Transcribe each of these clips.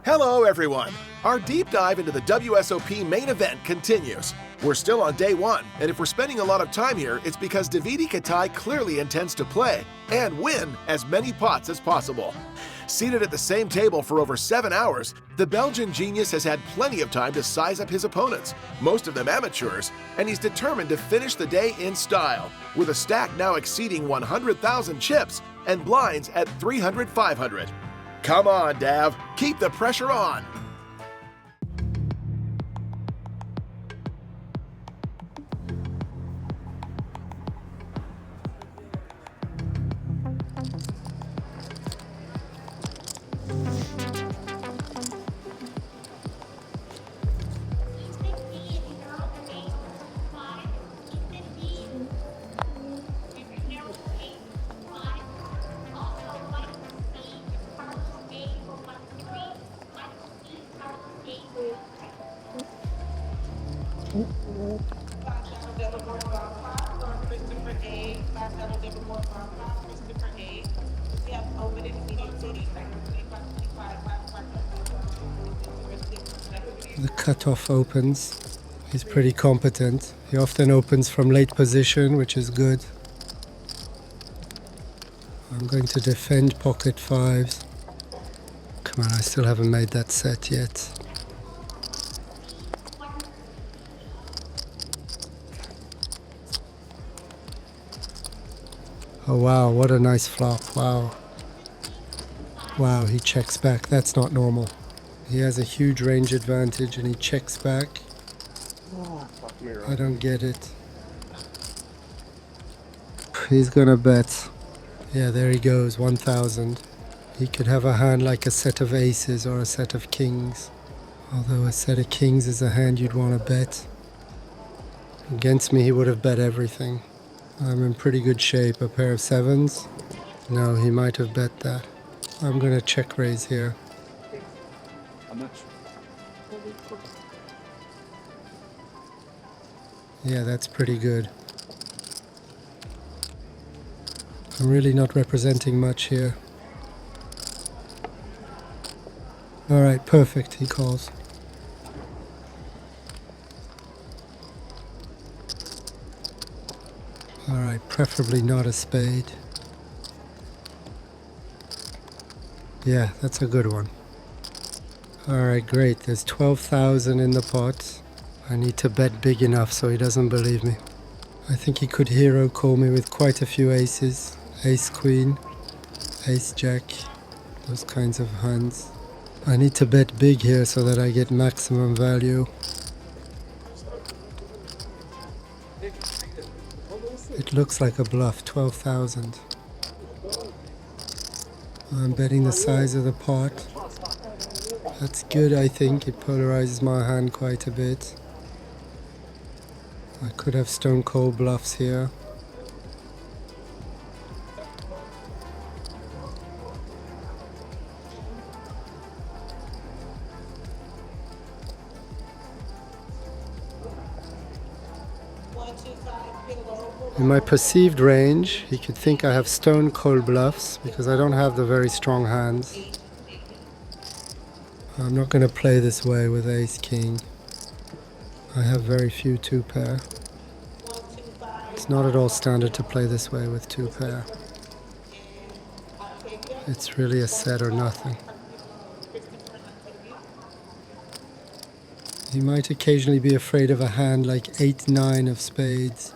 Hello, everyone! Our deep dive into the WSOP main event continues. We're still on day one, and if we're spending a lot of time here, it's because Davide Katai clearly intends to play and win as many pots as possible. Seated at the same table for over 7 hours, the Belgian genius has had plenty of time to size up his opponents, most of them amateurs, and he's determined to finish the day in style, with a stack now exceeding 100,000 chips and blinds at 300-500. Come on, Dav, keep the pressure on! The cutoff opens. He's pretty competent. He often opens from late position, which is good. I'm going to defend pocket fives. Come on, I still haven't made that set yet. Oh wow, what a nice flop, wow. Wow, he checks back, that's not normal. He has a huge range advantage and he checks back. I don't get it. He's gonna bet. Yeah, there he goes, 1,000. He could have a hand like a set of aces or a set of kings. Although a set of kings is a hand you'd want to bet. Against me, he would have bet everything. I'm in pretty good shape. A pair of sevens? No, he might have bet that. I'm gonna check raise here. Yeah, that's pretty good. I'm really not representing much here. Alright, perfect, he calls. Alright, preferably not a spade. Yeah, that's a good one. Alright, great. There's 12,000 in the pot. I need to bet big enough so he doesn't believe me. I think he could hero call me with quite a few aces. Ace queen, ace jack, those kinds of hands. I need to bet big here so that I get maximum value. It looks like a bluff, 12,000. I'm betting the size of the pot. That's good, I think. It polarizes my hand quite a bit. I could have stone cold bluffs here. In my perceived range, he could think I have stone cold bluffs because I don't have the very strong hands. I'm not going to play this way with ace king. I have very few two pair. It's not at all standard to play this way with two pair. It's really a set or nothing. He might occasionally be afraid of a hand like 8-9 of spades.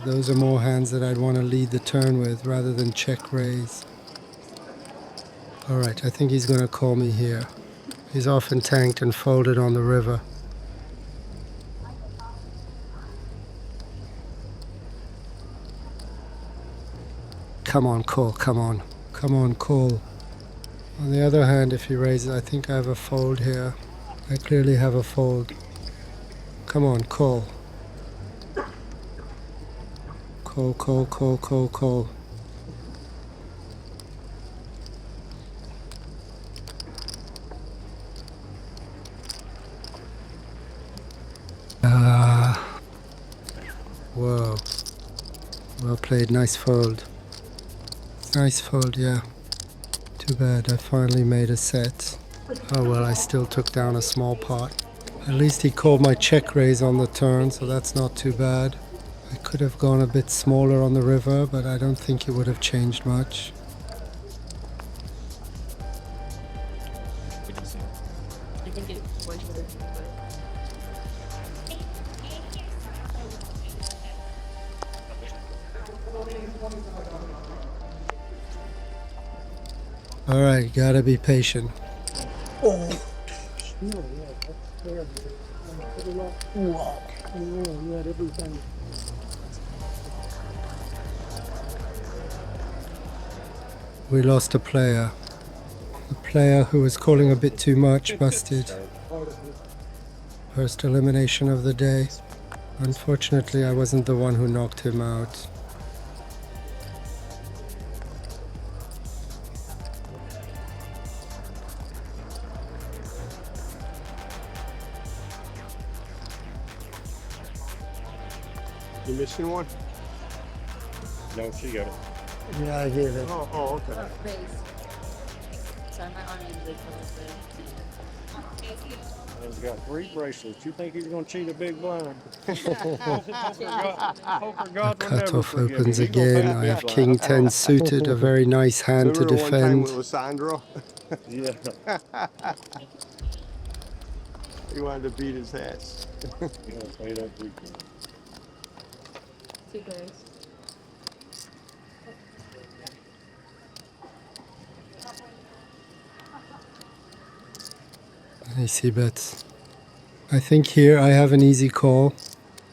Those are more hands that I'd want to lead the turn with rather than check raise. Alright, I think he's going to call me here. He's often tanked and folded on the river. Come on, call, come on. Come on, call. On the other hand, if he raises, I think I have a fold here. I clearly have a fold. Come on, call. Call, call, call, call, call. Whoa. Well played, nice fold. Nice fold, yeah. Too bad, I finally made a set. Oh well, I still took down a small pot. At least he called my check raise on the turn, so that's not too bad. I could have gone a bit smaller on the river, but I don't think it would have changed much. I think it was Alright, gotta be patient. We lost a player. The player who was calling a bit too much busted. First elimination of the day. Unfortunately, I wasn't the one who knocked him out. You missing one? No, she got it. Yeah, I gave it. Oh, okay. race. Sorry, my arm is big He's got 3 bracelets. You think he's going to cheat a big blind? Poker The gods will never cutoff forgive opens you. He gonna again. pay the I big have blind. King 10 suited, a very nice hand to Remember one time defend. with Lissandro? Yeah. He wanted to beat his ass. Yeah, pay that big blind. Two pairs. I see bets. I think here I have an easy call.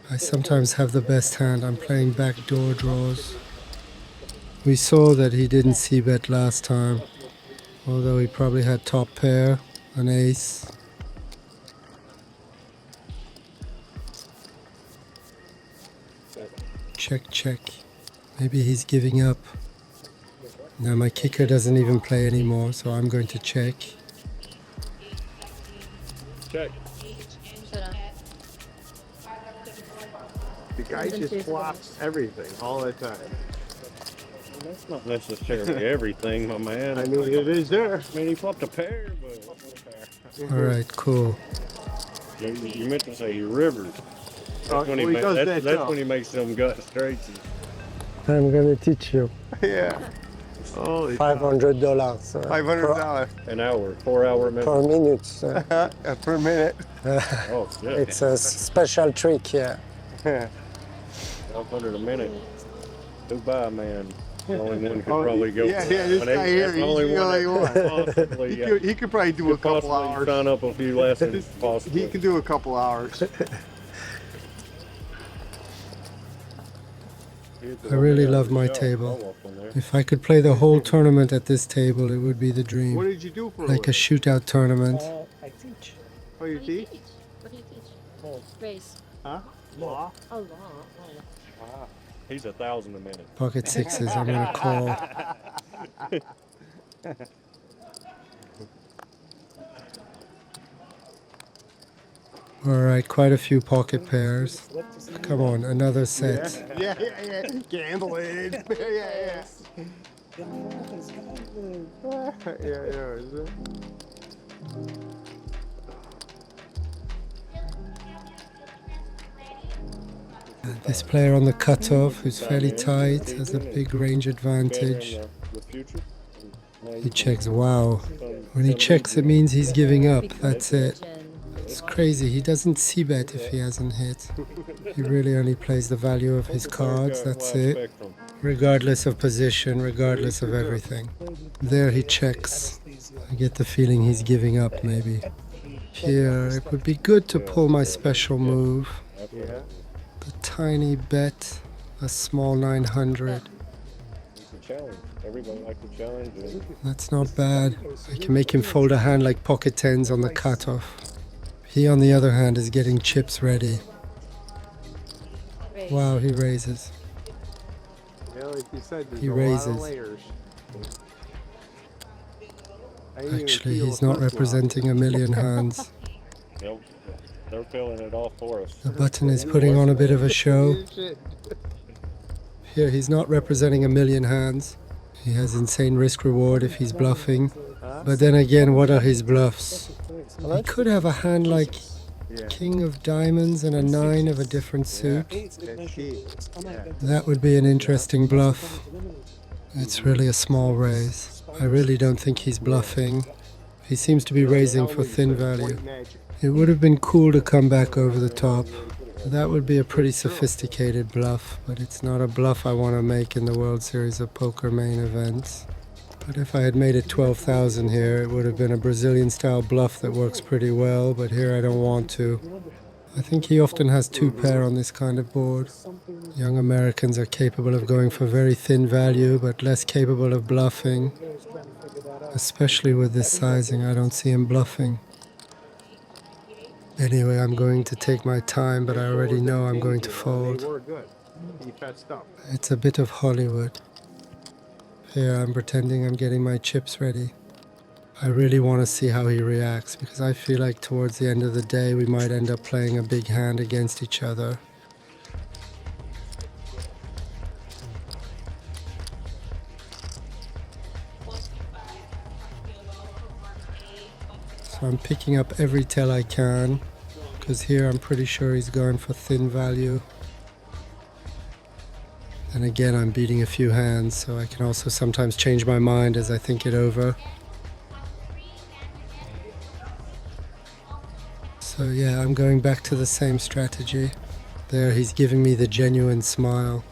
I sometimes have the best hand. I'm playing backdoor draws. We saw that he didn't see bet last time, although he probably had top pair, an ace. Check, check. Maybe he's giving up. Now my kicker doesn't even play anymore, so I'm going to check. Check. Shut up. The guy just flops everything all the time. That's not necessarily everything, my man. I mean, it is there. I mean, he flopped a pair, but... Alright, cool. You meant to say he rivered. Oh, When he well, he does that that's too. when he makes them gut straights. I'm gonna teach you. Yeah. Holy $500. $500 An hour, 4-hour minute. per minute. per minute. Oh, shit. It's a special trick, yeah. 500 a minute. Dubai, man. The only one could Oh, probably go. yeah, for yeah, that. this When guy they- here, that's the he's only the one only that one. could possibly, He could probably do a could couple possibly hours. sign up a few lessons, possibly. He can do a couple hours. I really love my table. If I could play the whole tournament at this table, it would be the What dream. did you do for Like a shootout tournament. I teach. Oh, you What do you teach? teach? What do you teach? Race. Huh? Law? Oh, law. Oh. He's 1,000 a minute. Pocket sixes, I'm gonna call. Alright, quite a few pocket pairs. Come on, another set. Yeah. Gambling. Yeah. Yeah, is it? This player on the cutoff, who's fairly tight, has a big range advantage. The future. He checks, wow. When he checks, it means he's giving up. That's it. It's crazy. He doesn't see bet if he hasn't hit. He really only plays the value of his cards. That's it. Regardless of position, regardless of everything. There he checks. I get the feeling he's giving up, maybe. Here, it would be good to pull my special move. Yeah. The tiny bet, a small 900. Challenge. Everybody likes to challenge. That's not bad. I can make him fold a hand like pocket tens on the cutoff. He, on the other hand, is getting chips ready. Race. Wow, he raises. Yeah, like you said, there's He a lot raises. of layers. I didn't even Actually, feel he's the not first one. representing a million hands. They're filling it off for us. The button is putting on a bit of a show. Here, he's not representing a million hands. He has insane risk reward if he's bluffing. But then again, what are his bluffs? He could have a hand like Yeah. King of Diamonds and a 9 of a different suit. That's key. Yeah. That would be an interesting bluff. It's really a small raise. I really don't think he's bluffing. He seems to be raising for thin value. White magic. It would have been cool to come back over the top. That would be a pretty sophisticated bluff, but it's not a bluff I want to make in the World Series of Poker main events. But if I had made it 12,000 here, it would have been a Brazilian style bluff that works pretty well, but here I don't want to. I think he often has 2 pair on this kind of board. Young Americans are capable of going for very thin value, but less capable of bluffing. Especially with this sizing, I don't see him bluffing. Anyway, I'm going to take my time, but I already know I'm going to They fold. were good. He fetched up. It's a bit of Hollywood. Here I'm pretending I'm getting my chips ready. I really want to see how he reacts, because I feel like towards the end of the day we might end up playing a big hand against each other. So I'm picking up every tell I can, because here I'm pretty sure he's going for thin value. And again, I'm beating a few hands, so I can also sometimes change my mind as I think it over. So yeah, I'm going back to the same strategy. There, he's giving me the genuine smile.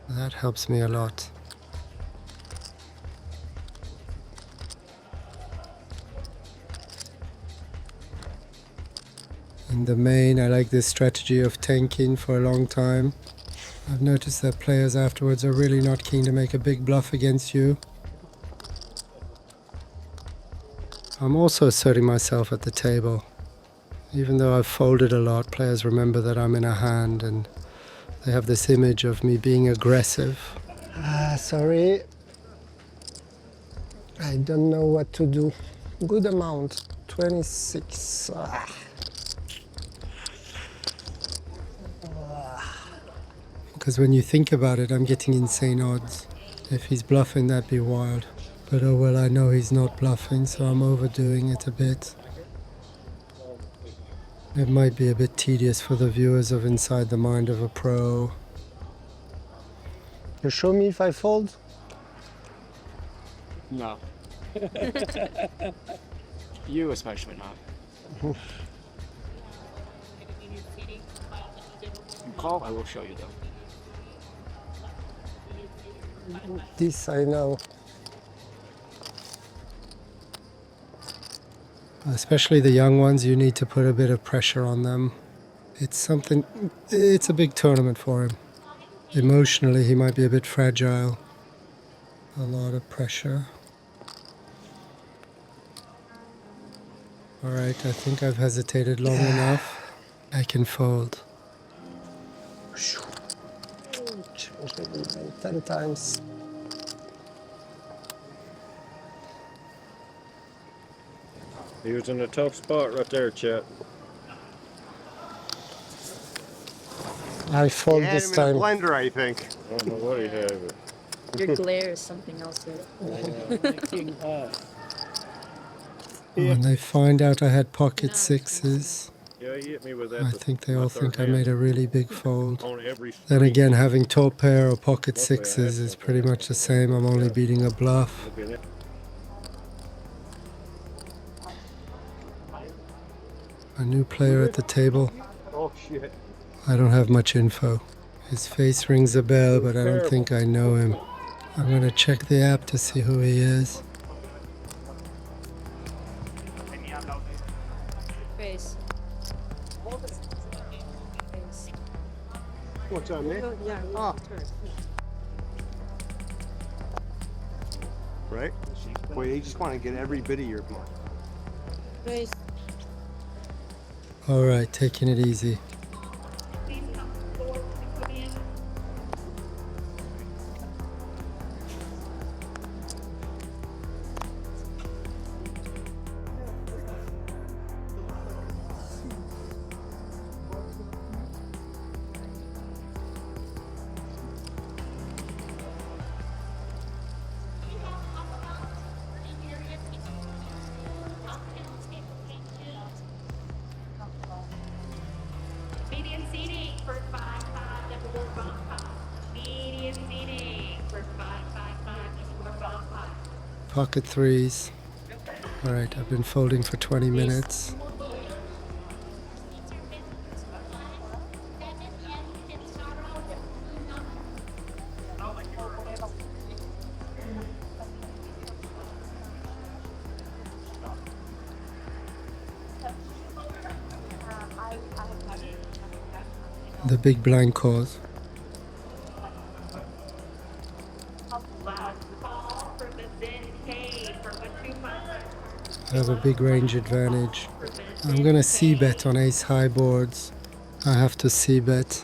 That helps me a lot. In the main, I like this strategy of tanking for a long time. I've noticed that players afterwards are really not keen to make a big bluff against you. I'm also asserting myself at the table. Even though I've folded a lot, players remember that I'm in a hand and they have this image of me being aggressive. Sorry. I don't know what to do. Good amount. 26. Because when you think about it, I'm getting insane odds. If he's bluffing, that'd be wild. But oh well, I know he's not bluffing, so I'm overdoing it a bit. It might be a bit tedious for the viewers of Inside the Mind of a Pro. You show me if I fold? No. You especially not. You call, I will show you though. This I know. Especially the young ones, you need to put a bit of pressure on them. It's a big tournament for him. Emotionally, he might be a bit fragile. A lot of pressure. Alright, I think I've hesitated long enough. I can fold. 10 times. He was in a tough spot right there, Chet. I fold He had this him in a time. blender, I think. I don't know what he had, but Your glare is something else here. When they find out I had pocket sixes, yeah, he hit me with that. I think they all think I made a really big fold. On every Then again, having top pair or pocket sixes is pretty much the same. I'm only beating a bluff. A new player at the table. Oh, shit. I don't have much info. His face rings a bell, but I don't think I know him. I'm gonna check the app to see who he is. Face. Face. What's on there? Yeah, Oh. turn. Right? Boy, you just want to get every bit of your blood. Face. Alright, taking it easy. pocket threes. Alright, I've been folding for 20 minutes. The big blind calls. I have a big range advantage. I'm gonna c-bet on ace high boards. I have to c-bet.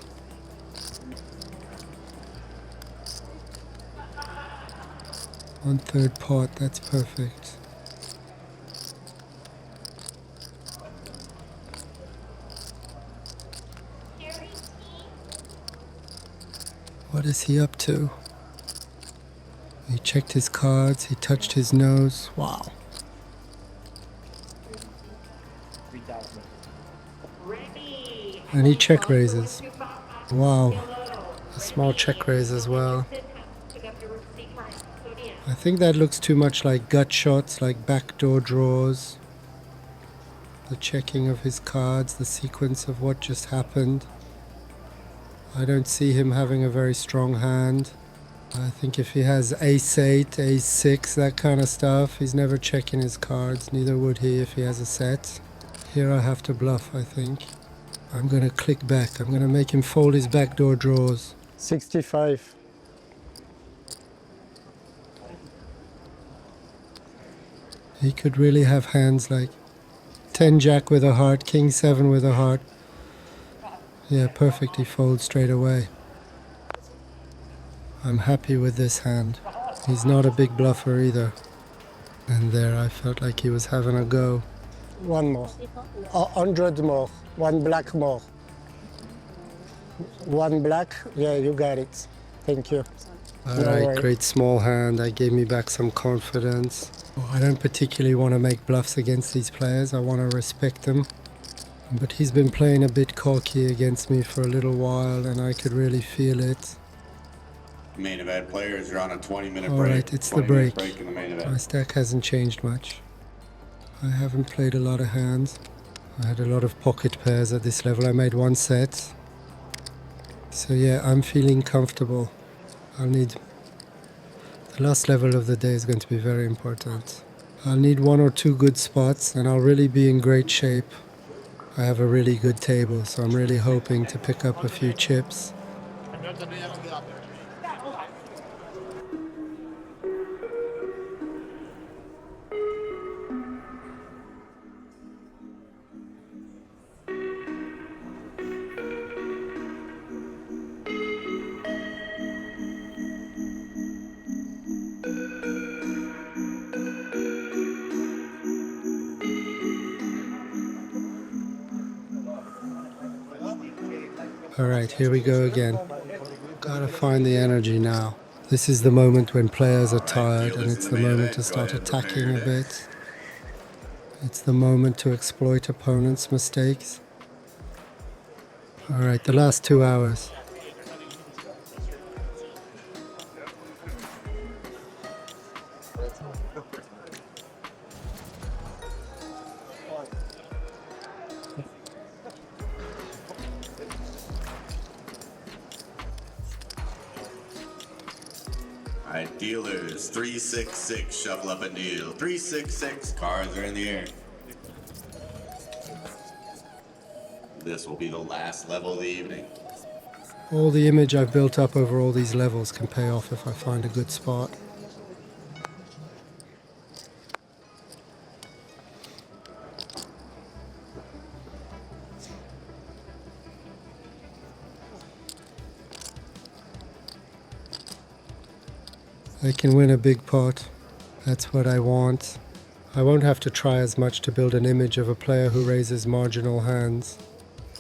On third pot, that's perfect. What is he up to? He checked his cards, he touched his nose. Wow. And he check raises. Wow. A small check raise as well. I think that looks too much like gut shots, like backdoor draws. The checking of his cards, the sequence of what just happened. I don't see him having a very strong hand. I think if he has ace-8, ace-6, that kind of stuff, he's never checking his cards. Neither would he if he has a set. Here I have to bluff, I think. I'm gonna click back. I'm gonna make him fold his backdoor draws. 65. He could really have hands like 10 jack with a heart, king 7 with a heart. Yeah, perfect. He folds straight away. I'm happy with this hand. He's not a big bluffer either. And there I felt like he was having a go. One more. 100 more. One black more. One black. Yeah, you got it. Thank you. Alright, great small hand. That gave me back some confidence. I don't particularly want to make bluffs against these players. I want to respect them. But he's been playing a bit cocky against me for a little while and I could really feel it. Main event players are on a 20-minute break. Alright, it's the break. In the main event. My stack hasn't changed much. I haven't played a lot of hands. I had a lot of pocket pairs at this level. I made one set. So yeah, I'm feeling comfortable. I'll need... The last level of the day is going to be very important. I'll need 1 or 2 good spots and I'll really be in great shape. I have a really good table, so I'm really hoping to pick up a few chips. Alright, here we go again. Gotta find the energy now. This is the moment when players are tired and it's the moment to start attacking a bit. It's the moment to exploit opponents' mistakes. Alright, the last 2 hours. Alright, dealers, 366, shuffle up a deal. 366, cards are in the air. This will be the last level of the evening. All the image I've built up over all these levels can pay off if I find a good spot. I can win a big pot. That's what I want. I won't have to try as much to build an image of a player who raises marginal hands.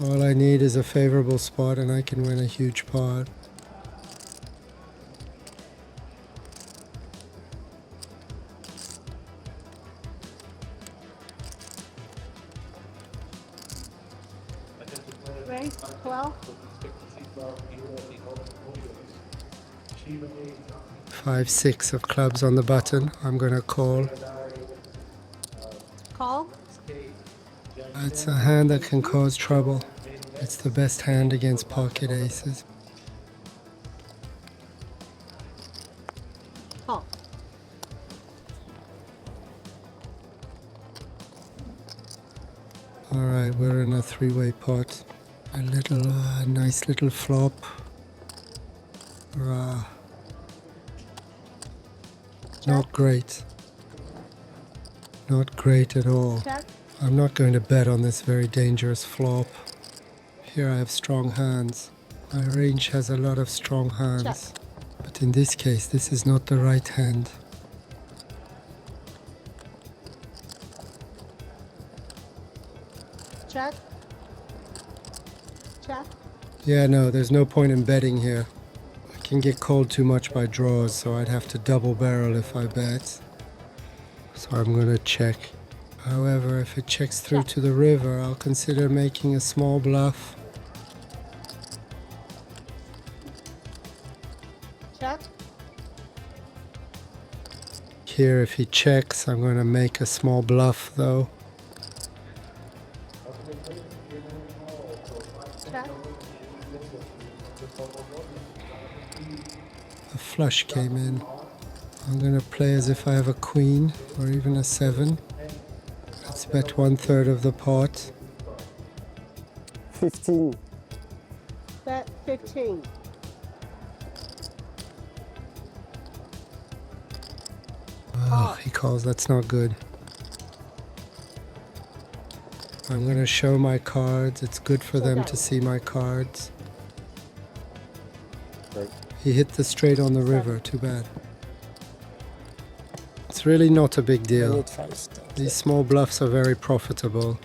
All I need is a favorable spot and I can win a huge pot. Raise 12. 5-6 of clubs on the button. I'm going to call. Call? It's a hand that can cause trouble. It's the best hand against pocket aces. Call. Alright, we're in a three-way pot. A little, nice little flop. Not great. Not great at all. Check. I'm not going to bet on this very dangerous flop. Here I have strong hands. My range has a lot of strong hands. But in this case, this is not the right hand. Check. Check. Yeah, no, there's no point in betting here. I can get called too much by draws, so I'd have to double barrel if I bet. So I'm going to check. However, if it checks through to the river, I'll consider making a small bluff. Check. Here, if he checks, I'm going to make a small bluff, though. Check. A flush came in. I'm going to play as if I have a queen, or even a 7. Let's bet 1/3 of the pot. 15. Bet 15. Oh, he calls. That's not good. I'm going to show my cards. It's good for them to see my cards. Right. He hit the straight on the river. Too bad. It's really not a big deal. These small bluffs are very profitable.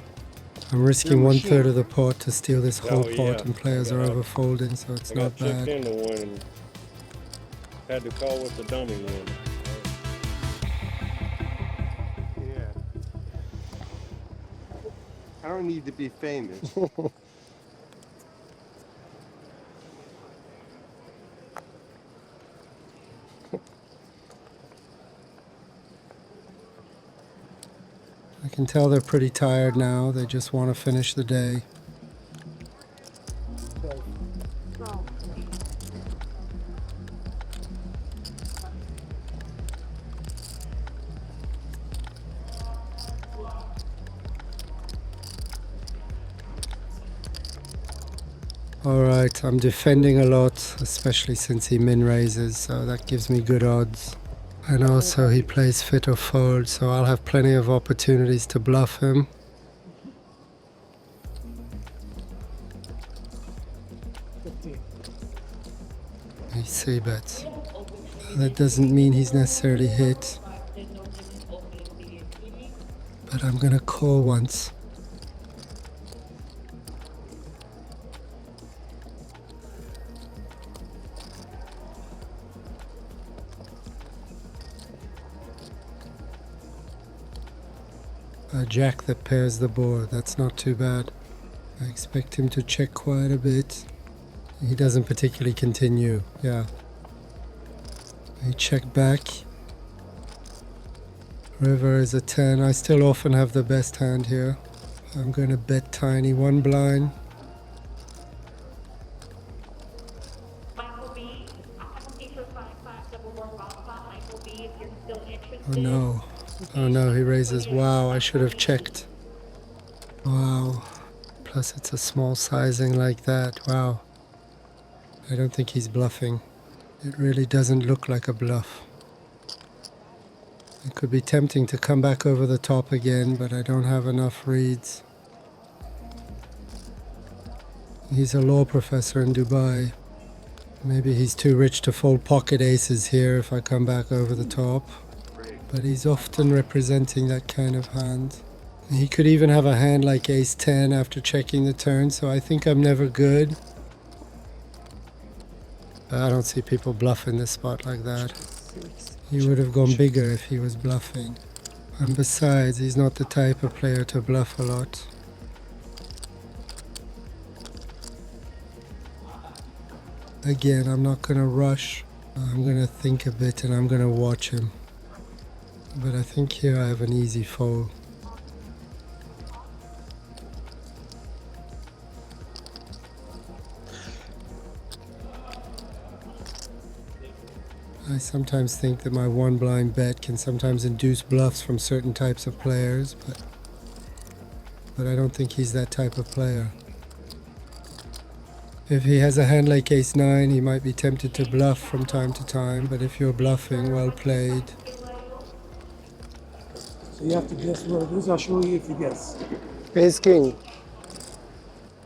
I'm risking 1/3 of the pot to steal this whole pot, and players are overfolding, so it's I got not checked bad. into one and had to call with the dummy one. Yeah. I don't need to be famous. I can tell they're pretty tired now. They just want to finish the day. Roll. Alright, I'm defending a lot, especially since he min raises, so that gives me good odds. And also he plays fit or fold, so I'll have plenty of opportunities to bluff him. He c-bets. That doesn't mean he's necessarily hit. But I'm gonna call once. A jack that pairs the board, that's not too bad. I expect him to check quite a bit. He doesn't particularly continue, yeah. He checked back. River is a 10. I still often have the best hand here. I'm going to bet tiny, 1 blind. Michael B. I have a feature 5511 Alpha. Michael B. If you're still interested. Oh no. Oh no, he raises. Wow, I should have checked. Wow. Plus it's a small sizing like that. Wow. I don't think he's bluffing. It really doesn't look like a bluff. It could be tempting to come back over the top again, but I don't have enough reads. He's a law professor in Dubai. Maybe he's too rich to fold pocket aces here if I come back over the top. But he's often representing that kind of hand. He could even have a hand like ace 10 after checking the turn, so I think I'm never good. I don't see people bluff in this spot like that. He would have gone bigger if he was bluffing. And besides, he's not the type of player to bluff a lot. Again, I'm not going to rush. I'm gonna think a bit and I'm gonna watch him. But I think here I have an easy fold. I sometimes think that my one blind bet can sometimes induce bluffs from certain types of players, but I don't think he's that type of player. If he has a hand like ace-9, he might be tempted to bluff from time to time, but if you're bluffing, well played. So you have to guess what it is. I'll show you if you guess. Ace king.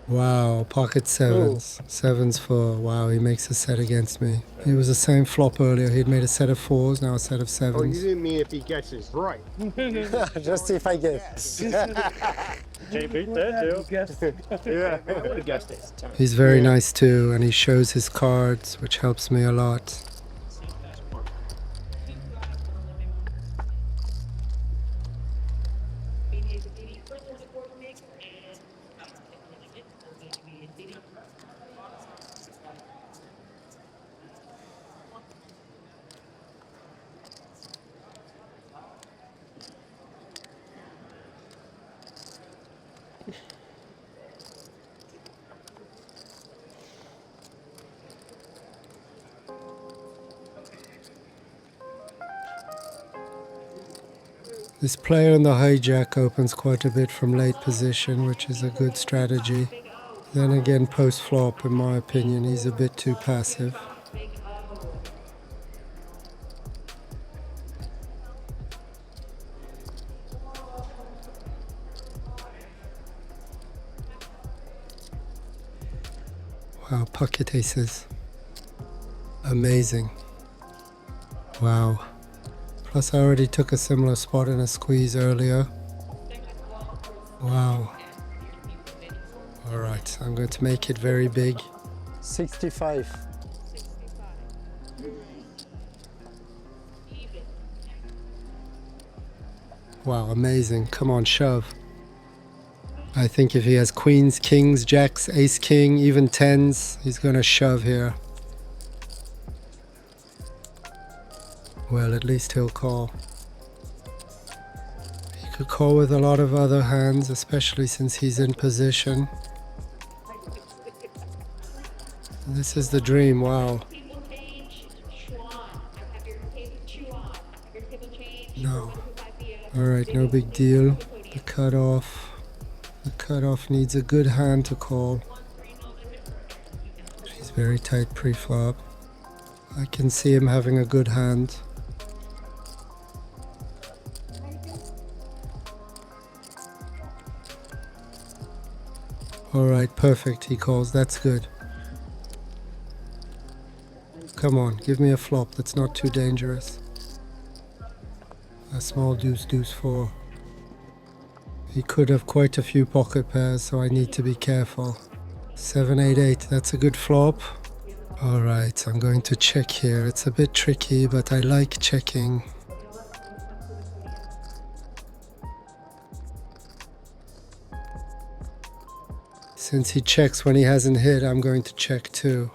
Wow, pocket sevens. Sevens for, wow, he makes a set against me. He was the same flop earlier. He'd made a set of fours, now a set of Oh, you sevens. didn't mean if he guesses right. Just see if I guess. Can't beat that, Dale. Yeah. I would have guessed it. He's very nice too, and he shows his cards, which helps me a lot. This player in the hijack opens quite a bit from late position, which is a good strategy. Then again, post-flop, in my opinion, he's a bit too passive. Wow, pocket aces. Amazing. Wow. Plus I already took a similar spot in a squeeze earlier. Wow. Alright, I'm going to make it very big. 65. Wow, amazing. Come on, shove. I think if he has queens, kings, jacks, ace king, even tens, he's gonna shove here. Well, at least he'll call. He could call with a lot of other hands, especially since he's in position. This is the dream, wow. No. Alright, no big deal. The cutoff. The cutoff needs a good hand to call. He's very tight pre-flop. I can see him having a good hand. Alright, perfect. He calls. That's good. Come on, give me a flop that's not too dangerous. A small deuce, deuce, four. He could have quite a few pocket pairs, so I need to be careful. 7, 8, 8. That's a good flop. Alright, I'm going to check here. It's a bit tricky, but I like checking. Since he checks when he hasn't hit, I'm going to check too.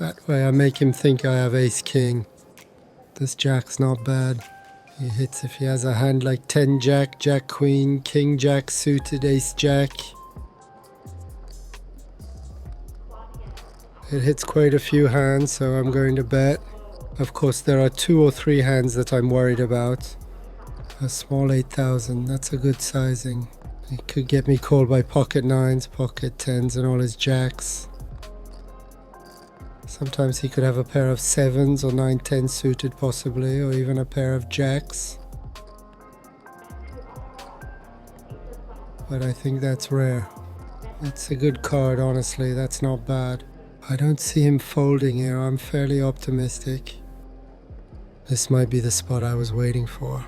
That way I make him think I have ace king. This jack's not bad. He hits if he has a hand like 10 jack, jack queen, king jack suited, ace jack. It hits quite a few hands, so I'm going to bet. Of course, there are 2 or 3 hands that I'm worried about. A small 8,000, that's a good sizing. He could get me called by pocket 9s, pocket 10s and all his jacks. Sometimes he could have a pair of 7s or 9, 10 suited possibly, or even a pair of jacks. But I think that's rare. It's a good card, honestly, that's not bad. I don't see him folding here, I'm fairly optimistic. This might be the spot I was waiting for.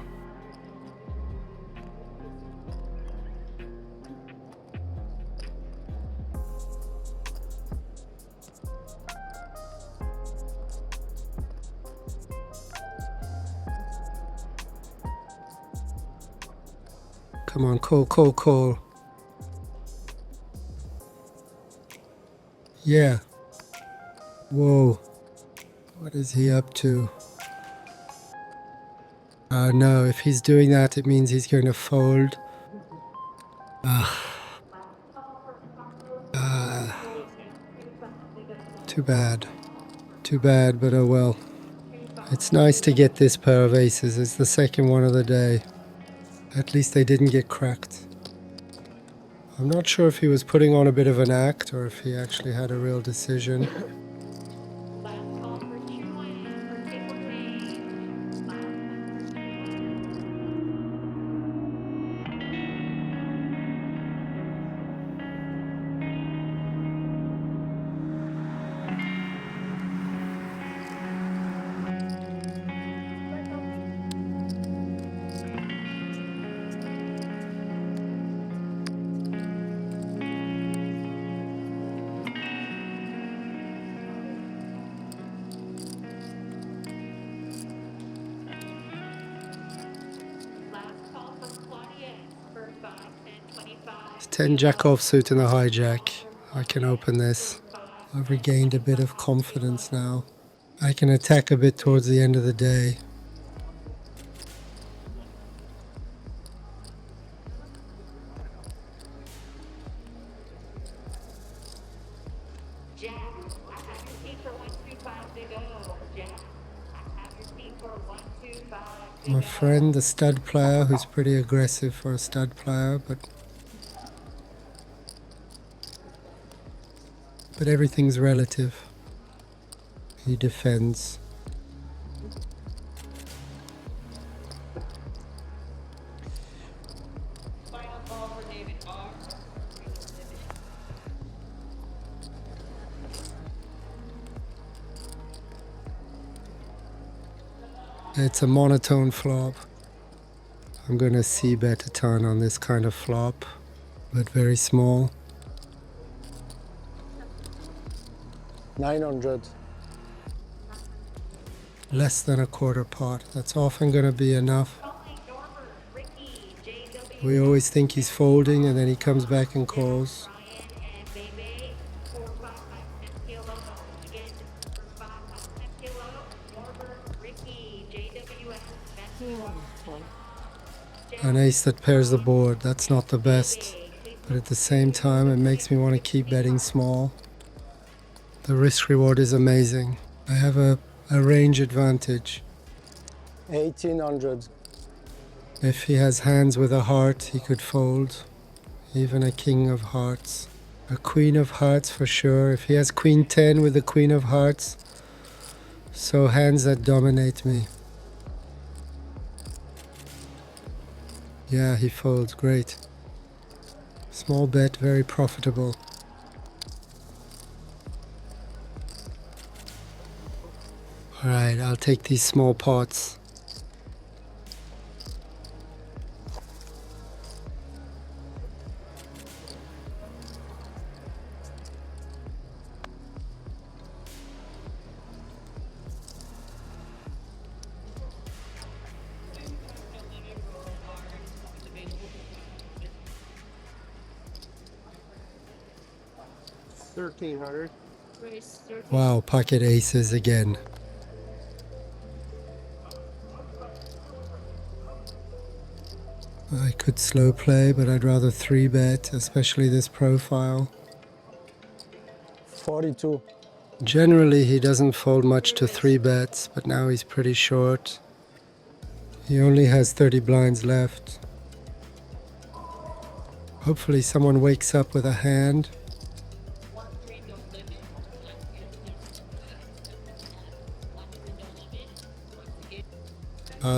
Come on, call, call, call. Yeah. Whoa. What is he up to? No, if he's doing that, it means he's going to fold. Too bad. Too bad, but oh well. It's nice to get this pair of aces. It's the second one of the day. At least they didn't get cracked. I'm not sure if he was putting on a bit of an act or if he actually had a real decision. Last call for Q&A for table change. Last call for Claudia for 5, 10, 25. 10 jack offsuit and a hijack. I can open this. I've regained a bit of confidence now. I can attack a bit towards the end of the day. Jack, I have your seat for 125 to go. Jack, I have your seat for 125 to My go. friend, the stud player, who's pretty aggressive for a stud player, but everything's relative. He defends. Final call for David R. It's a monotone flop. I'm gonna c-bet a ton on this kind of flop, but very small. 900. Less than a quarter pot. That's often gonna be enough. Calling Norbert, Ricky, JW, We always think he's folding and then he comes back and calls. Ryan, and Bebe for 5 times 10 kilo. Again, for 5 times 10 kilo. Norbert, Ricky, JWS, An ace that pairs the board. That's not the best. But at the same time, it makes me want to keep betting small. The risk reward is amazing. I have a range advantage. 1800. If he has hands with a heart, he could fold. Even a king of hearts. A queen of hearts for sure. If he has queen 10 with the queen of hearts. So hands that dominate me. Yeah, he folds. Great. Small bet, very profitable. Alright, I'll take these small pots. $1,300. Wow, pocket aces again. I could slow play, but I'd rather 3-bet, especially this profile. 42. Generally, he doesn't fold much to 3-bets, but now he's pretty short. He only has 30 blinds left. Hopefully someone wakes up with a hand.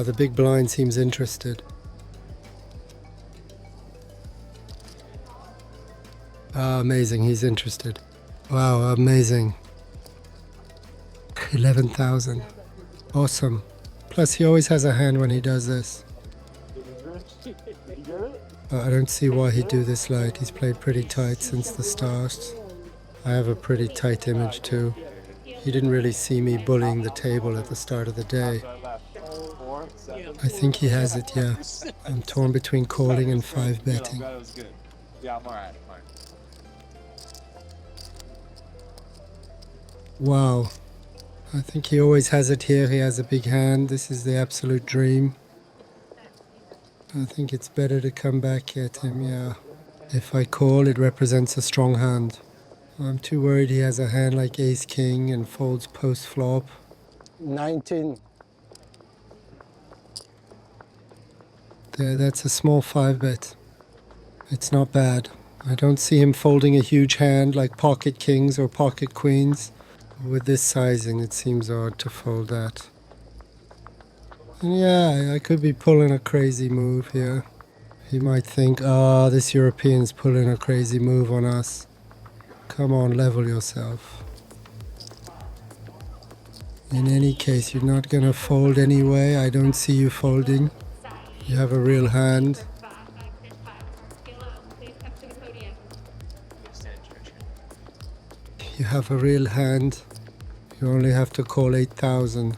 The big blind seems interested. Amazing, he's interested. Wow, amazing. 11,000. Awesome. Plus, he always has a hand when he does this. I don't see why he'd do this light. He's played pretty tight since the start. I have a pretty tight image too. He didn't really see me bullying the table at the start of the day. I think he has it, yeah. I'm torn between calling and 5-betting. Wow. I think he always has it here. He has a big hand. This is the absolute dream. I think it's better to come back at him, yeah. If I call, it represents a strong hand. I'm too worried he has a hand like ace-king and folds post-flop. 19. There, that's a small 5-bet. It's not bad. I don't see him folding a huge hand like pocket kings or pocket queens. With this sizing, it seems odd to fold that. And yeah, I could be pulling a crazy move here. He might think, ah, this European's pulling a crazy move on us. Come on, level yourself. In any case, you're not gonna fold anyway. I don't see you folding. You have a real hand. You have a real hand. You only have to call 8,000.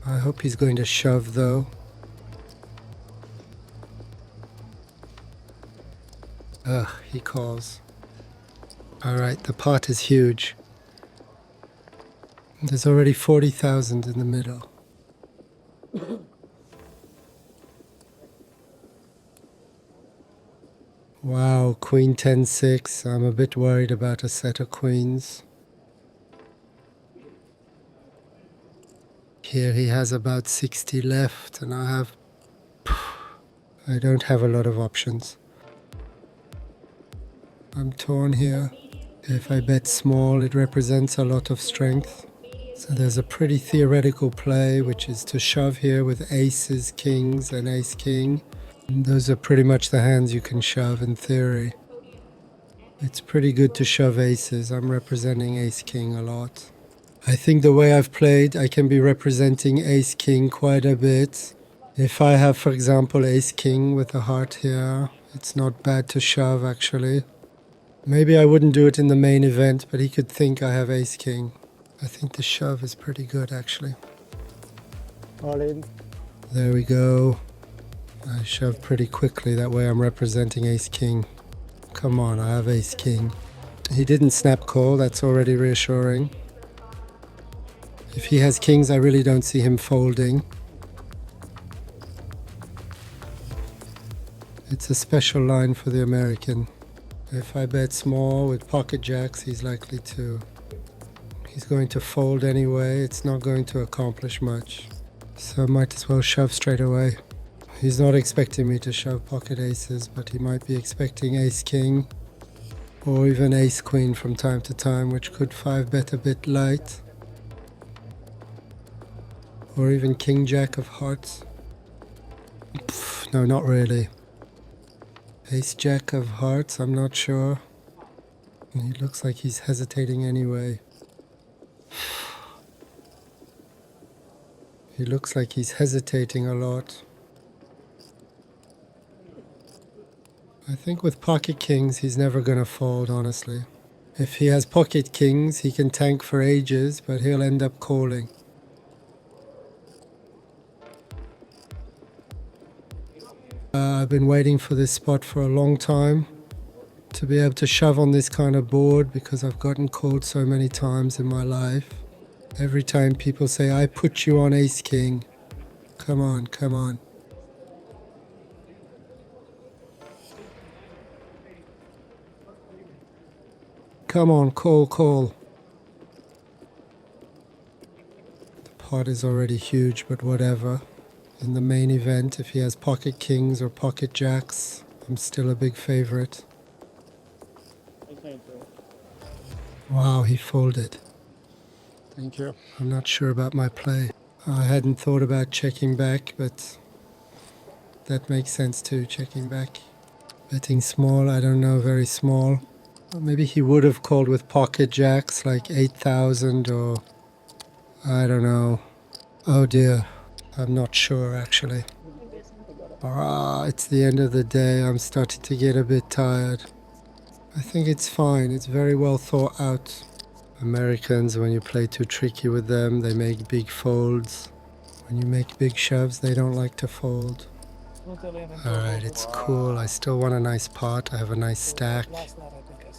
I hope he's going to shove though. Ugh, he calls. Alright, the pot is huge. There's already 40,000 in the middle. Wow, queen 10-6. I'm a bit worried about a set of queens. Here he has about 60 left and I don't have a lot of options. I'm torn here. If I bet small, it represents a lot of strength. So there's a pretty theoretical play, which is to shove here with aces, kings, and ace-king. And those are pretty much the hands you can shove in theory. It's pretty good to shove aces. I'm representing ace-king a lot. I think the way I've played, I can be representing ace-king quite a bit. If I have, for example, ace-king with a heart here, it's not bad to shove actually. Maybe I wouldn't do it in the main event, but he could think I have ace-king. I think the shove is pretty good actually. All in. There we go. I shove pretty quickly, that way I'm representing ace-king. Come on, I have ace-king. He didn't snap call, that's already reassuring. If he has kings, I really don't see him folding. It's a special line for the American. If I bet small with pocket jacks, he's likely to. He's going to fold anyway, it's not going to accomplish much. So I might as well shove straight away. He's not expecting me to shove pocket aces, but he might be expecting ace-king or even ace-queen from time to time, which could 5-bet a bit light. Or even king-jack of hearts. Pff, no, not really. Ace-jack of hearts, I'm not sure. He looks like he's hesitating anyway. He looks like he's hesitating a lot. I think with pocket kings, he's never going to fold, honestly. If he has pocket kings, he can tank for ages, but he'll end up calling. I've been waiting for this spot for a long time to be able to shove on this kind of board because I've gotten called so many times in my life. Every time people say, I put you on ace-king. Come on, come on. Come on, call, call. The pot is already huge, but whatever. In the main event, if he has pocket kings or pocket jacks, I'm still a big favorite. Wow, he folded. Thank you. I'm not sure about my play. I hadn't thought about checking back, but that makes sense too, checking back. Betting small, I don't know, very small. Or maybe he would have called with pocket jacks, like 8,000 or... I don't know. Oh dear. I'm not sure, actually. It's the end of the day. I'm starting to get a bit tired. I think it's fine. It's very well thought out. Americans, when you play too tricky with them, they make big folds. When you make big shoves, they don't like to fold. Alright, it's cool. I still want a nice pot. I have a nice stack.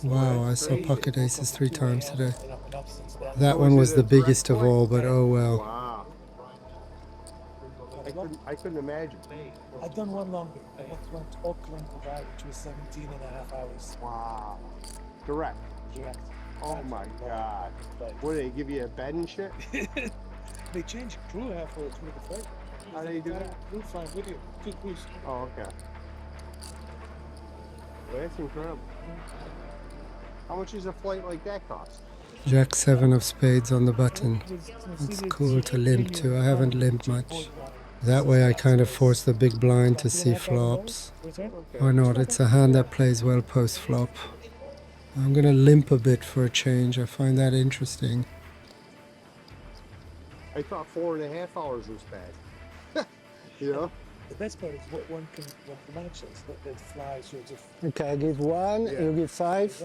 Wow, I saw pocket aces 3 times today. And up and up since then. That one was the biggest of all, but oh well. Wow. I couldn't imagine. I've done one longer. I went to Auckland, Hawaii, which was 17 and a half hours. Wow. Direct. Direct. Oh my God. But What, do they give you a bed and shit? they changed crew halfway through the flight. How do you do that? We'll fly with you. 2 crews. Oh, okay. Well, that's incredible. How much does a flight like that cost? Jack 7 of spades on the button. It's cool to limp to. I haven't limped much. That way I kind of force the big blind to see flops. Why not? It's a hand that plays well post flop. I'm gonna limp a bit for a change. I find that interesting. I thought 4.5 hours was bad. You know? The best part is what one can match is that flies. You'll just Okay, I give 1, Yeah. you give 5,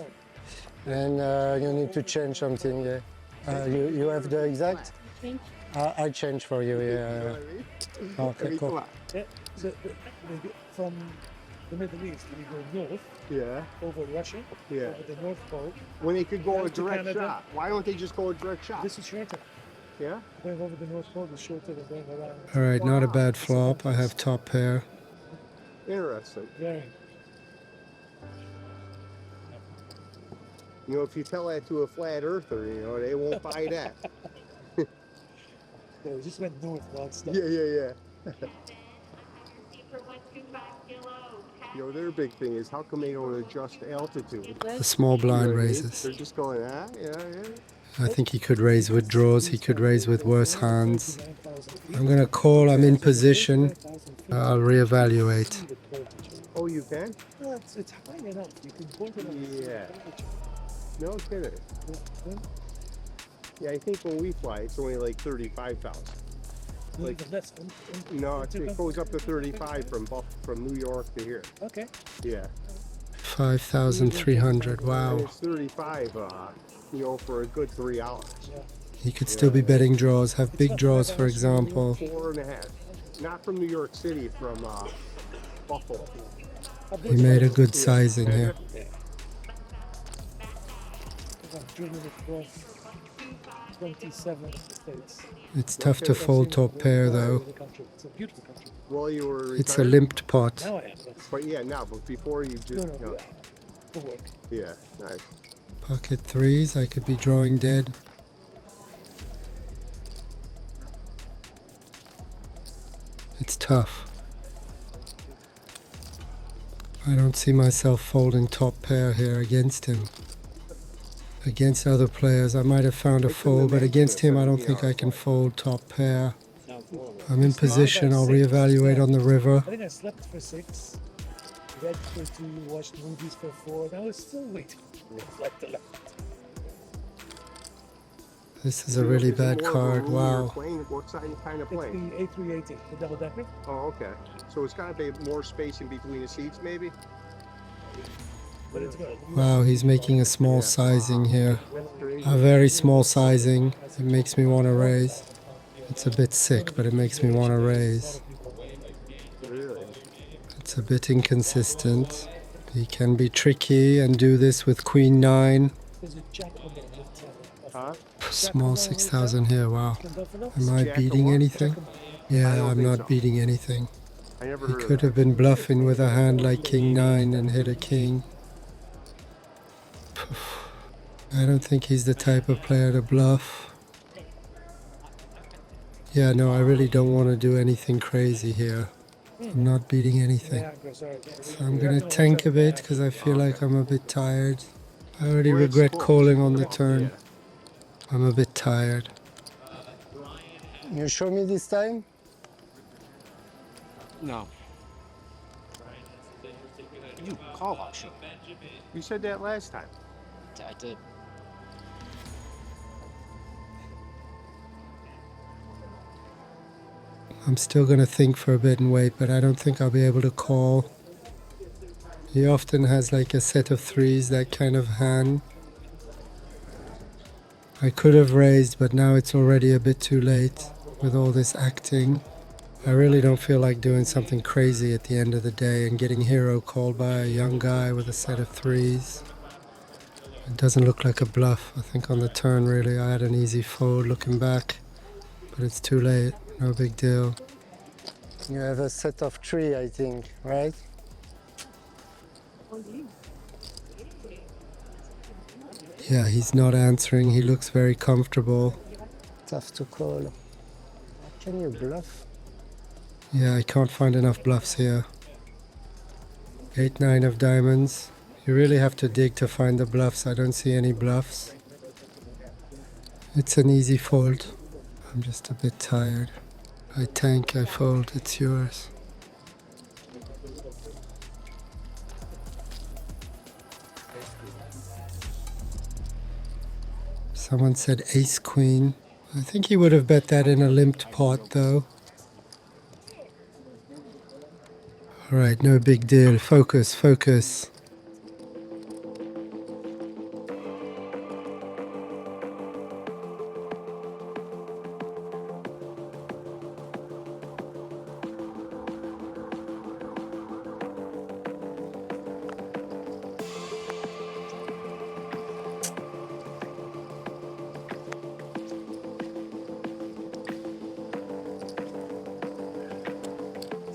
and you need to change something. Yeah. You have the exact. I change for you. You know Yeah. what I mean? Okay, Come cool. on. yeah. So from the Middle East, we go north Yeah. over Russia, Yeah. over the North Pole. When they could go a Down to direct Canada. shot. Why don't they just go a direct shot? This is shorter. Yeah? Going over the North Pole is shorter than going around. Alright, not a bad flop. I have top pair. Interesting. Very. You know, if you tell that to a flat earther, you know, they won't buy that. Yeah, we just went north non-stop. Yeah. For 125 kilo. You know, their big thing is how come they don't adjust altitude? The small blind You know what I mean? raises. They're just going, yeah. I think he could raise with draws. He could raise with worse hands. 39,000. I'm gonna call. I'm in position. I'll reevaluate. Oh, you can? Well, it's high enough. You can point it on the Yeah. temperature. No kidding. Yeah. Yeah, I think when we fly, it's only like 35,000. Like- Even less. No, it goes up to 35 from New York to here. Okay. Yeah. 5,300. And Wow. it's 35, you know, for a good 3 hours. He could still be betting draws. Have big draws, for example. 4.5. Not from New York City, from Buffalo. He made a good sizing here. I've driven across 27 states. It's tough to fold top pair though. The country. It's a beautiful country. Well, you were It's a retired? limped pot. Now I am. Yes. But yeah, no, but before you just, No, you know, for work. yeah, nice. Pocket threes. I could be drawing dead. It's tough. I don't see myself folding top pair here against him. Against other players, I might have found a fold, but against him, I don't think I can fold top pair. I'm in position. I'll reevaluate on the river. I think I slept for 6, read for 2, watched movies for 4, and I was still waiting for flight to land. This is a really Is it bad more of a card. roomy or Wow. plane? What kind of It's plane? the A380, the double decker. Oh, okay. So it's got to be more space in between the seats, maybe? But it's good. Wow, he's making a small sizing here. That's crazy. A very small sizing. It makes me want to raise. It's a bit sick, but it makes me want to raise. Really? It's a bit inconsistent. He can be tricky and do this with Queen 9. There's a jack on there. Huh? Small 6,000 here, wow. Buffalo. Am I Jack beating of what? anything? I Yeah, don't I'm think not so. beating anything. I never He heard could of have been bluffing with a hand like King 9 and hit a king. I don't think he's the type of player to bluff. Yeah, no, I really don't want to do anything crazy here. I'm not beating anything. So I'm gonna tank a bit because I feel like I'm a bit tired. I already Well, it's regret close. calling on the turn. I'm a bit tired. You show me this time? No. You call option. You said that last time. I did. I'm still gonna think for a bit and wait, but I don't think I'll be able to call. He often has like a set of threes, that kind of hand. I could have raised, but now it's already a bit too late with all this acting. I really don't feel like doing something crazy at the end of the day and getting hero called by a young guy with a set of threes. It doesn't look like a bluff. I think on the turn, really, I had an easy fold looking back, but it's too late. No big deal. You have a set of 3, I think, right? Yeah, he's not answering. He looks very comfortable. Tough to call. Can you bluff? Yeah, I can't find enough bluffs here. 8-9 of diamonds. You really have to dig to find the bluffs. I don't see any bluffs. It's an easy fold. I'm just a bit tired. I tank, I fold. It's yours. Someone said ace queen. I think he would have bet that in a limped pot though. Alright, no big deal. Focus, focus.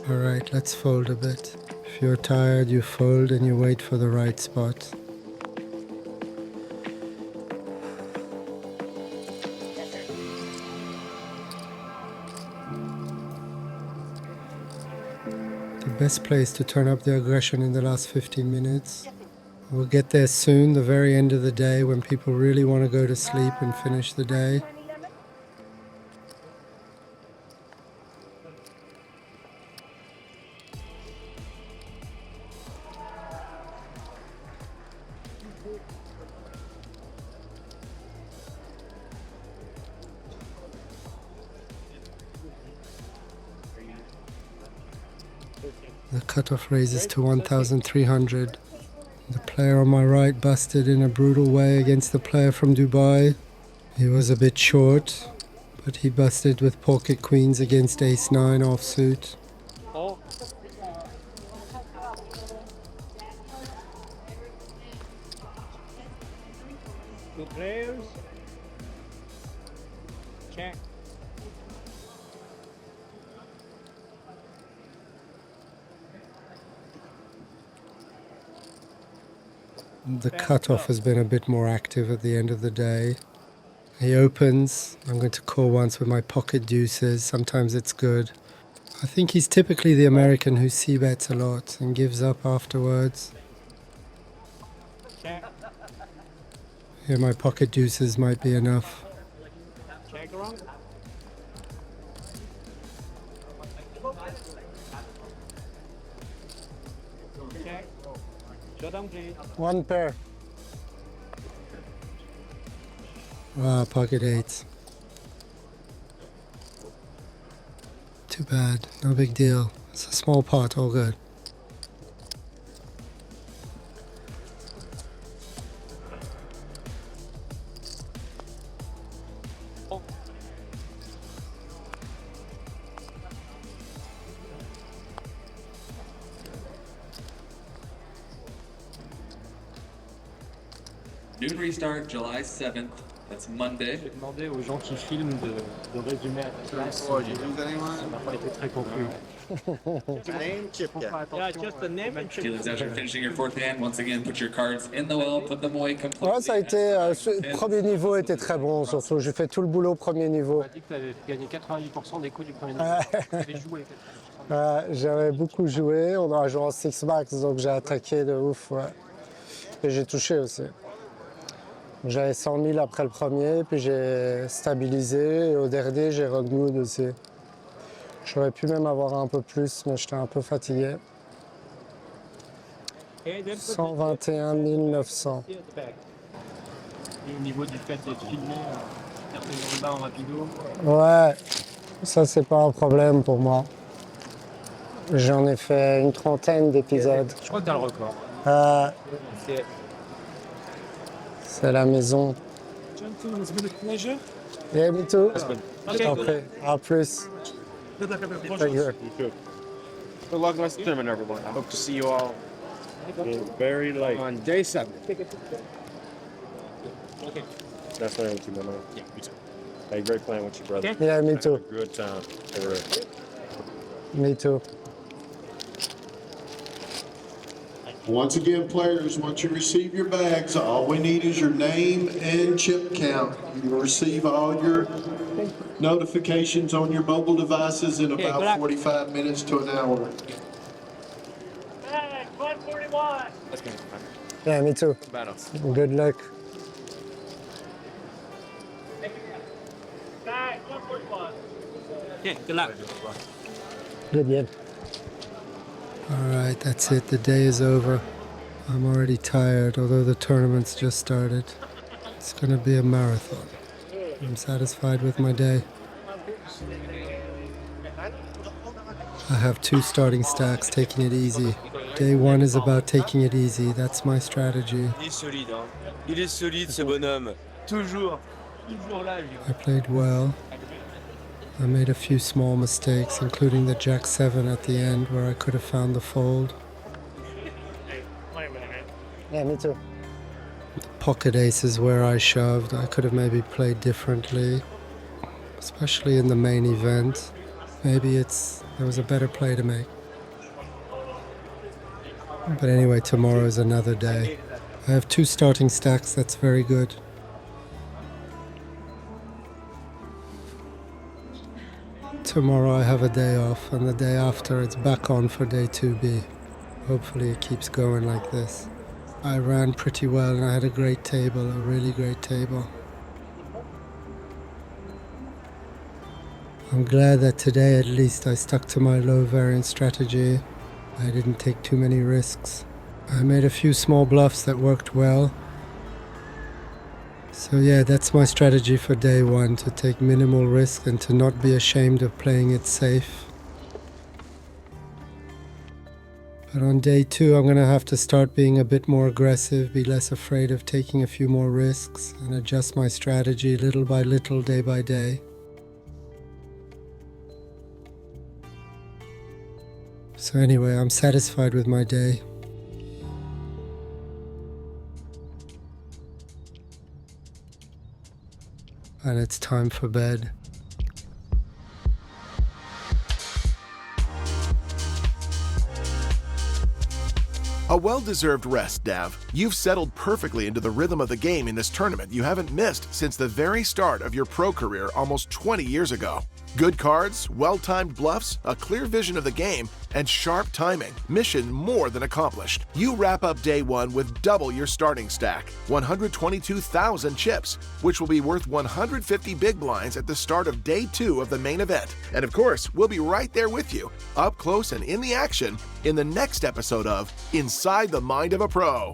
Alright, let's fold a bit. If you're tired, you fold and you wait for the right spot. The best place to turn up the aggression in the last 15 minutes. We'll get there soon, the very end of the day when people really want to go to sleep and finish the day. The cutoff raises to 1,300. The player on my right busted in a brutal way against the player from Dubai. He was a bit short, but he busted with pocket queens against ace-9 offsuit. Two players. Check. The cutoff has been a bit more active at the end of the day. He opens. I'm going to call once with my pocket deuces. Sometimes it's good. I think he's typically the American who c-bets a lot and gives up afterwards. Check. Here my pocket deuces might be enough. Check around. Check. Showdown, please. One pair. Ah, pocket eights. Too bad. No big deal. It's a small pot, all good. Noon restart, July 7th. That's Monday. J'ai demandé aux gens qui filment de résumer à la place. Ça n'a pas été très conclu. Name, chip, yeah. Yeah, just the name and chip. Dealers, as you're finishing your fourth hand, once again, put your cards in the well, put them away completely. Ouais, ça a été. Le premier niveau était très bon, surtout. J'ai fait tout le boulot premier niveau. On m'a dit que tu avais gagné 90% des coups du premier niveau. Tu avais joué 90%. J'avais beaucoup joué. On a joué en 6 max, donc j'ai attaqué de ouf. Ouais. Et j'ai touché aussi. J'avais 100 000 après le premier, puis j'ai stabilisé. Et au dernier, j'ai rugmood aussi. J'aurais pu même avoir un peu plus, mais j'étais un peu fatigué. 121 900. Au niveau du fait d'être filmé, certainement le bas en rapido. Ouais, ça c'est pas un problème pour moi. J'en ai fait une trentaine d'épisodes. Je crois que tu as le record. C'est C'est la maison. Gentlemen, it's been a pleasure. Yeah, me too. Okay. Après, à plus. Good luck avec le Thank you. Good luck next tournament, everyone. I hope to see you all very late on day 7. Nice playing with you, my man. Yeah, you too. Hey, great playing with you, brother. Yeah, me Have too. a good time. All right. Me too. Once again, players, once you receive your bags, all we need is your name and chip count. You will receive all your notifications on your mobile devices in about 45 minutes to an hour. Hey, 141. That's good. Yeah, me too. Battles. Good luck. Hey, 141. Yeah, good luck. Good game. Alright, that's it. The day is over. I'm already tired, although the tournament's just started. It's gonna be a marathon. I'm satisfied with my day. I have 2 starting stacks, taking it easy. Day 1 is about taking it easy. That's my strategy. Il est solide, hein. Il est solide, ce bonhomme. Toujours. Toujours là, lui. I played well. I made a few small mistakes, including the Jack 7 at the end where I could have found the fold. Yeah, me too. Pocket aces where I shoved. I could have maybe played differently, especially in the main event. Maybe there was a better play to make. But anyway, tomorrow is another day. I have 2 starting stacks, that's very good. Tomorrow I have a day off, and the day after it's back on for day 2B. Hopefully it keeps going like this. I ran pretty well and I had a great table, a really great table. I'm glad that today at least I stuck to my low variance strategy. I didn't take too many risks. I made a few small bluffs that worked well. So yeah, that's my strategy for day 1, to take minimal risk and to not be ashamed of playing it safe. But on day 2, I'm going to have to start being a bit more aggressive, be less afraid of taking a few more risks, and adjust my strategy little by little, day by day. So anyway, I'm satisfied with my day. And it's time for bed. A well-deserved rest, Dav. You've settled perfectly into the rhythm of the game in this tournament you haven't missed since the very start of your pro career almost 20 years ago. Good cards, well-timed bluffs, a clear vision of the game, and sharp timing. Mission more than accomplished. You wrap up day 1 with double your starting stack, 122,000 chips, which will be worth 150 big blinds at the start of day 2 of the main event. And of course, we'll be right there with you, up close and in the action, in the next episode of Inside the Mind of a Pro.